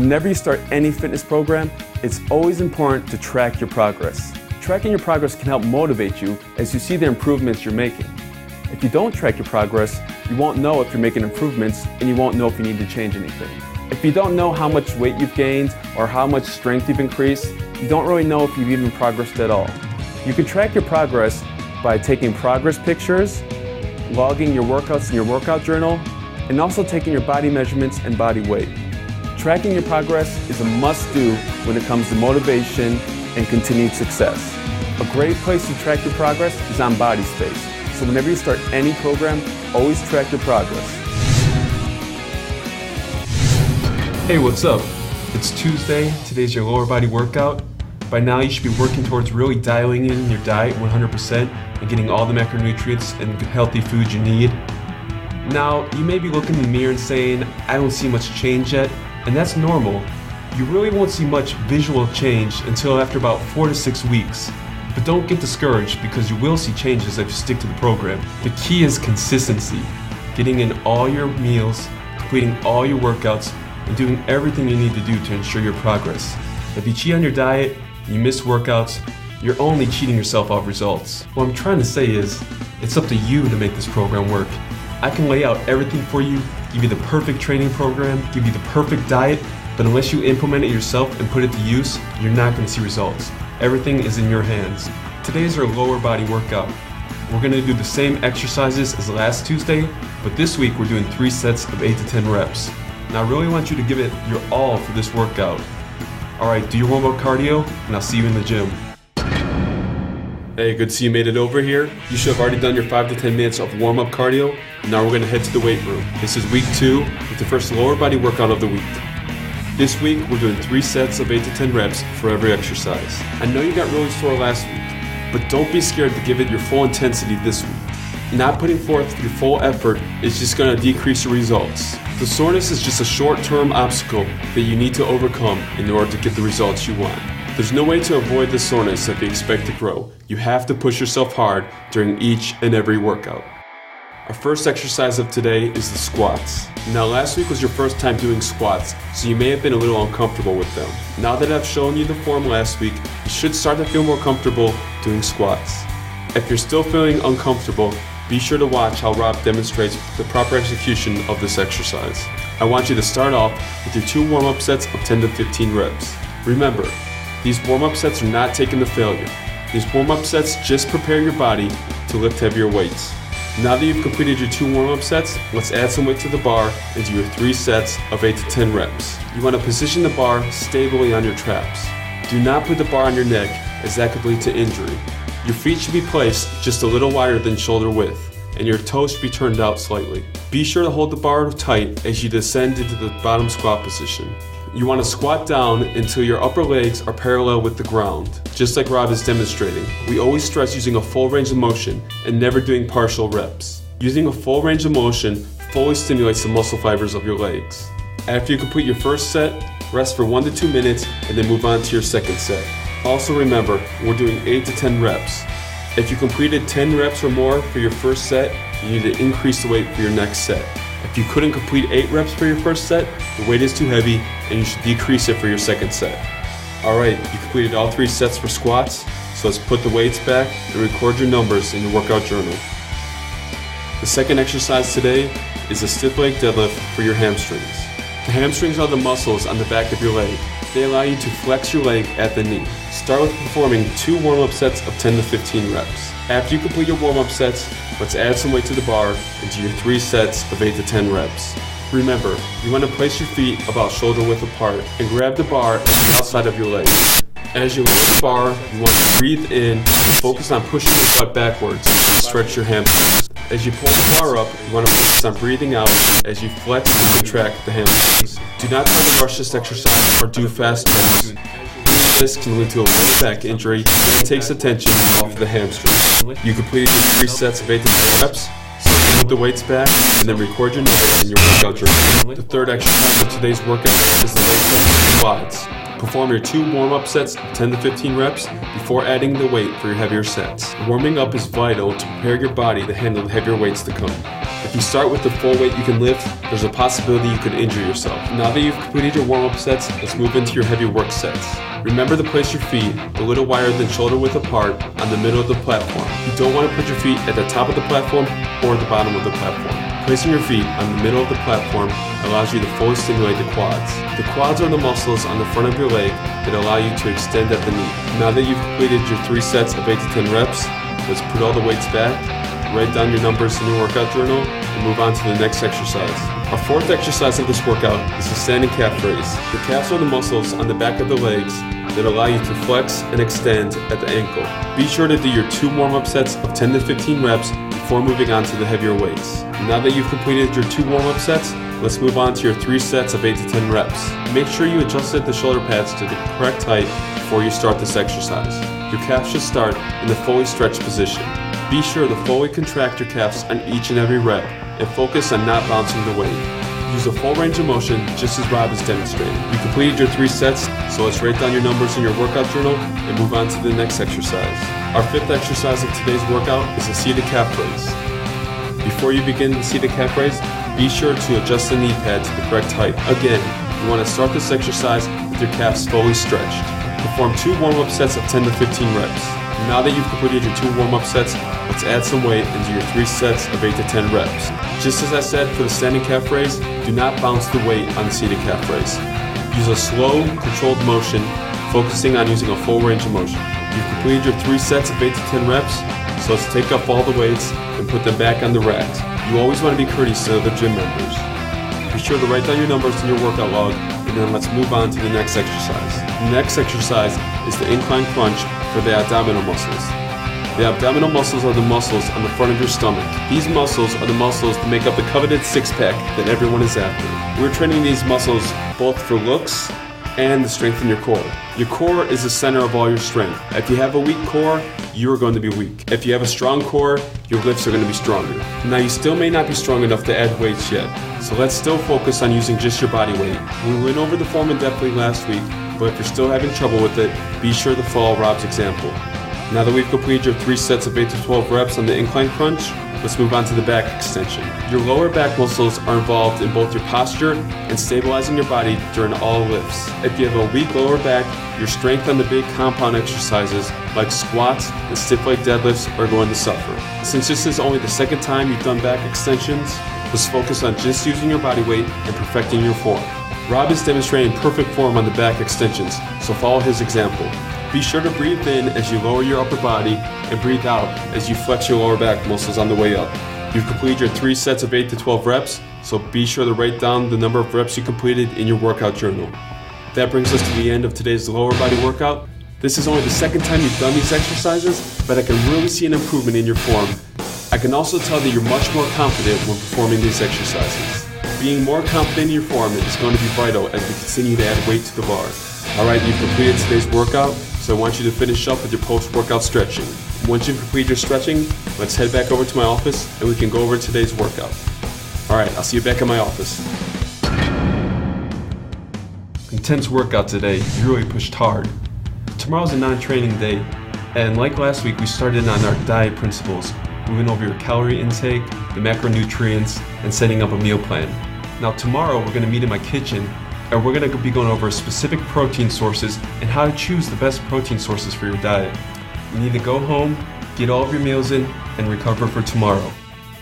whenever you start any fitness program, it's always important to track your progress. Tracking your progress can help motivate you as you see the improvements you're making. If you don't track your progress, you won't know if you're making improvements and you won't know if you need to change anything. If you don't know how much weight you've gained or how much strength you've increased, you don't really know if you've even progressed at all. You can track your progress by taking progress pictures, logging your workouts in your workout journal, and also taking your body measurements and body weight. Tracking your progress is a must-do when it comes to motivation and continued success. A great place to track your progress is on BodySpace. So whenever you start any program, always track your progress. Hey, what's up? It's Tuesday. Today's your lower body workout. By now, you should be working towards really dialing in your diet 100% and getting all the macronutrients and healthy foods you need. Now, you may be looking in the mirror and saying, I don't see much change yet, and that's normal. You really won't see much visual change until after about 4 to 6 weeks. But don't get discouraged because you will see changes if you stick to the program. The key is consistency, getting in all your meals, completing all your workouts, and doing everything you need to do to ensure your progress. If you cheat on your diet, you miss workouts, you're only cheating yourself out results. What I'm trying to say is, it's up to you to make this program work. I can lay out everything for you, give you the perfect training program, give you the perfect diet, but unless you implement it yourself and put it to use, you're not going to see results. Everything is in your hands. Today's our lower body workout. We're going to do the same exercises as last Tuesday, but this week we're doing 3 sets of 8 to 10 reps. Now I really want you to give it your all for this workout. Alright, do your warm-up cardio, and I'll see you in the gym. Hey, good to see you made it over here. You should have already done your 5 to 10 minutes of warm-up cardio. Now we're going to head to the weight room. This is week 2 with the first lower body workout of the week. This week, we're doing 3 sets of 8 to 10 reps for every exercise. I know you got really sore last week, but don't be scared to give it your full intensity this week. Not putting forth your full effort is just going to decrease your results. The soreness is just a short-term obstacle that you need to overcome in order to get the results you want. There's no way to avoid the soreness if you expect to grow. You have to push yourself hard during each and every workout. Our first exercise of today is the squats. Now last week was your first time doing squats, so you may have been a little uncomfortable with them. Now that I've shown you the form last week, you should start to feel more comfortable doing squats. If you're still feeling uncomfortable, be sure to watch how Rob demonstrates the proper execution of this exercise. I want you to start off with your 2 warm-up sets of 10 to 15 reps. Remember, these warm-up sets are not taken to failure. These warm-up sets just prepare your body to lift heavier weights. Now that you've completed your 2 warm-up sets, let's add some weight to the bar and do your 3 sets of 8 to 10 reps. You want to position the bar stably on your traps. Do not put the bar on your neck, as that could lead to injury. Your feet should be placed just a little wider than shoulder width, and your toes should be turned out slightly. Be sure to hold the bar tight as you descend into the bottom squat position. You want to squat down until your upper legs are parallel with the ground, just like Rob is demonstrating. We always stress using a full range of motion and never doing partial reps. Using a full range of motion fully stimulates the muscle fibers of your legs. After you complete your first set, rest for 1 to 2 minutes and then move on to your second set. Also remember, we're doing 8 to 10 reps. If you completed 10 reps or more for your first set, you need to increase the weight for your next set. If you couldn't complete 8 reps for your first set, the weight is too heavy and you should decrease it for your second set. Alright, you completed all 3 sets for squats, so let's put the weights back and record your numbers in your workout journal. The second exercise today is a stiff leg deadlift for your hamstrings. The hamstrings are the muscles on the back of your leg. They allow you to flex your leg at the knee. Start with performing 2 warm-up sets of 10 to 15 reps. After you complete your warm-up sets, let's add some weight to the bar and do your 3 sets of 8 to 10 reps. Remember, you want to place your feet about shoulder width apart and grab the bar at the outside of your leg. As you lift the bar, you want to breathe in and focus on pushing your butt backwards and stretch your hamstrings. As you pull the bar up, you want to focus on breathing out as you flex and contract the hamstrings. Do not try to rush this exercise or do fast jumps. Doing this can lead to a low back injury and takes attention off the hamstrings. You completed your 3 sets of 8 to 10 reps. So put the weights back and then record your numbers in your workout journal. The third exercise of today's workout is the leg press squats. Perform your 2 warm-up sets of 10 to 15 reps before adding the weight for your heavier sets. Warming up is vital to prepare your body to handle the heavier weights to come. If If you start with the full weight you can lift, there's a possibility you could injure yourself. Now that you've completed your warm-up sets, let's move into your heavy work sets. Remember to place your feet a little wider than shoulder width apart on the middle of the platform. You don't want to put your feet at the top of the platform or the bottom of the platform. Placing your feet on the middle of the platform allows you to fully stimulate the quads. The quads are the muscles on the front of your leg that allow you to extend at the knee. Now that you've completed your 3 sets of 8 to 10 reps, let's put all the weights back, write down your numbers in your workout journal, and move on to the next exercise. Our 4th exercise of this workout is the standing calf raise. The calves are the muscles on the back of the legs that allow you to flex and extend at the ankle. Be sure to do your 2 warm-up sets of 10 to 15 reps before moving on to the heavier weights. Now that you've completed your 2 warm-up sets, let's move on to your 3 sets of 8 to 10 reps. Make sure you adjusted the shoulder pads to the correct height before you start this exercise. Your calves should start in the fully stretched position. Be sure to fully contract your calves on each and every rep and focus on not bouncing the weight. Use a full range of motion just as Rob has demonstrated. You completed your 3 sets, so let's write down your numbers in your workout journal and move on to the next exercise. Our 5th exercise of today's workout is the seated calf raise. Before you begin the seated calf raise, be sure to adjust the knee pad to the correct height. Again, you want to start this exercise with your calves fully stretched. Perform 2 warm-up sets of 10 to 15 reps. Now that you've completed your 2 warm-up sets, let's add some weight into your 3 sets of 8 to 10 reps. Just as I said for the standing calf raise, do not bounce the weight on the seated calf raise. Use a slow, controlled motion, focusing on using a full range of motion. You've completed your 3 sets of 8 to 10 reps, so let's take up all the weights and put them back on the racks. You always want to be courteous to other gym members. Be sure to write down your numbers in your workout log, and then let's move on to the next exercise. The next exercise is the incline crunch for the abdominal muscles. The abdominal muscles are the muscles on the front of your stomach. These muscles are the muscles that make up the coveted six-pack that everyone is after. We're training these muscles both for looks and to strengthen your core. Your core is the center of all your strength. If you have a weak core, you are going to be weak. If you have a strong core, your lifts are going to be stronger. Now, you still may not be strong enough to add weights yet, so let's still focus on using just your body weight. We went over the form in depth last week, but if you're still having trouble with it, be sure to follow Rob's example. Now that we've completed your 3 sets of 8 to 12 reps on the incline crunch, let's move on to the back extension. Your lower back muscles are involved in both your posture and stabilizing your body during all lifts. If you have a weak lower back, your strength on the big compound exercises like squats and stiff leg deadlifts are going to suffer. Since this is only the 2nd time you've done back extensions, let's focus on just using your body weight and perfecting your form. Rob is demonstrating perfect form on the back extensions, so follow his example. Be sure to breathe in as you lower your upper body and breathe out as you flex your lower back muscles on the way up. You've completed your 3 sets of 8 to 12 reps, so be sure to write down the number of reps you completed in your workout journal. That brings us to the end of today's lower body workout. This is only the 2nd time you've done these exercises, but I can really see an improvement in your form. I can also tell that you're much more confident when performing these exercises. Being more confident in your form is going to be vital as we continue to add weight to the bar. Alright, you've completed today's workout, so I want you to finish up with your post-workout stretching. Once you've completed your stretching, let's head back over to my office and we can go over today's workout. Alright, I'll see you back in my office. Intense workout today, you really pushed hard. Tomorrow's a non-training day, and like last week, we started on our diet principles. We went over your calorie intake, the macronutrients, and setting up a meal plan. Now tomorrow, we're going to meet in my kitchen, and we're going to be going over specific protein sources and how to choose the best protein sources for your diet. You need to go home, get all of your meals in, and recover for tomorrow.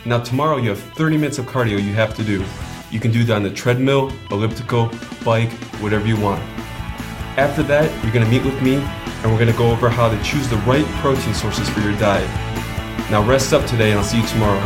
Now tomorrow, you have 30 minutes of cardio you have to do. You can do that on the treadmill, elliptical, bike, whatever you want. After that, you're going to meet with me, and we're going to go over how to choose the right protein sources for your diet. Now rest up today, and I'll see you tomorrow.